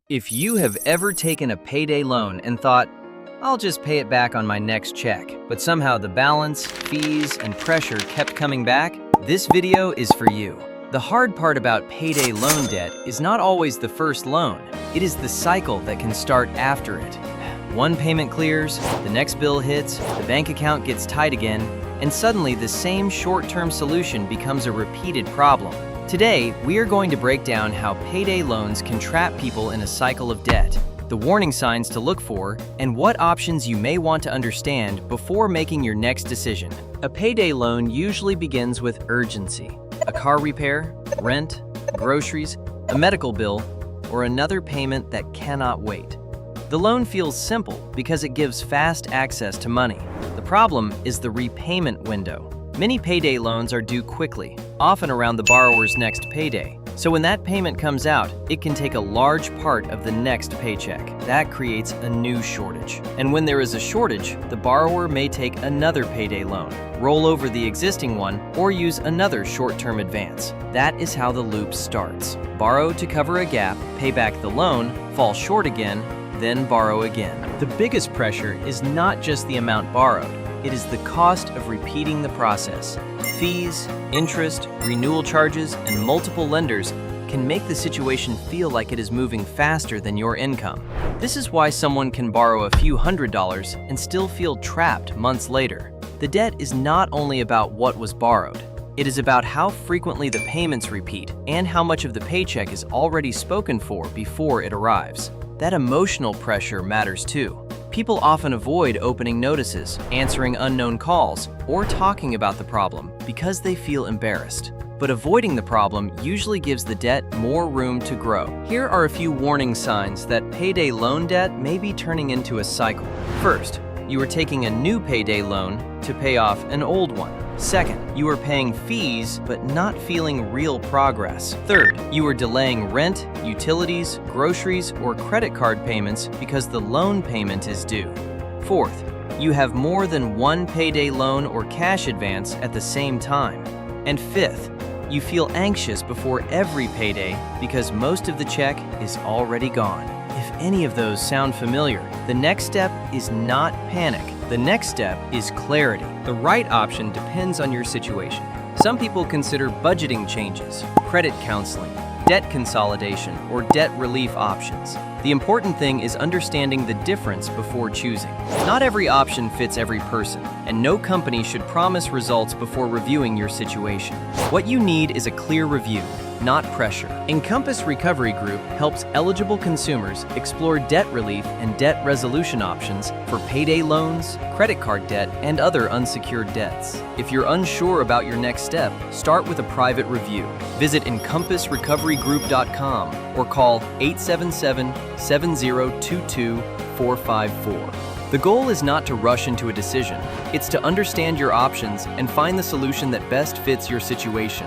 If you have ever taken a payday loan and thought, I'll just pay it back on my next check, but somehow the balance, fees, and pressure kept coming back, this video is for you. The hard part about payday loan debt is not always the first loan. It is the cycle that can start after it. One payment clears, the next bill hits, the bank account gets tight again, and suddenly the same short-term solution becomes a repeated problem. Today, we are going to break down how payday loans can trap people in a cycle of debt, the warning signs to look for, and what options you may want to understand before making your next decision. A payday loan usually begins with urgency: a car repair, rent, groceries, a medical bill, or another payment that cannot wait. The loan feels simple because it gives fast access to money. The problem is the repayment window. Many payday loans are due quickly, often around the borrower's next payday. So when that payment comes out, it can take a large part of the next paycheck. That creates a new shortage. And when there is a shortage, the borrower may take another payday loan, roll over the existing one, or use another short-term advance. That is how the loop starts. Borrow to cover a gap, pay back the loan, fall short again, then borrow again. The biggest pressure is not just the amount borrowed. It is the cost of repeating the process. Fees, interest, renewal charges, and multiple lenders can make the situation feel like it is moving faster than your income. This is why someone can borrow a few $100s and still feel trapped months later. The debt is not only about what was borrowed. It is about how frequently the payments repeat and how much of the paycheck is already spoken for before it arrives. That emotional pressure matters too. People often avoid opening notices, answering unknown calls, or talking about the problem because they feel embarrassed. But avoiding the problem usually gives the debt more room to grow. Here are a few warning signs that payday loan debt may be turning into a cycle. First, you are taking a new payday loan to pay off an old one. Second, you are paying fees but not feeling real progress. Third, you are delaying rent, utilities, groceries, or credit card payments because the loan payment is due. Fourth, you have more than one payday loan or cash advance at the same time. And fifth, you feel anxious before every payday because most of the check is already gone. If any of those sound familiar, the next step is not panic. The next step is clarity. The right option depends on your situation. Some people consider budgeting changes, credit counseling, debt consolidation, or debt relief options. The important thing is understanding the difference before choosing. Not every option fits every person, and no company should promise results before reviewing your situation. What you need is a clear review, not pressure. Encompass Recovery Group helps eligible consumers explore debt relief and debt resolution options for payday loans, credit card debt, and other unsecured debts. If you're unsure about your next step, start with a private review. Visit encompassrecoverygroup.com or call 877-7022-454. The goal is not to rush into a decision. It's to understand your options and find the solution that best fits your situation.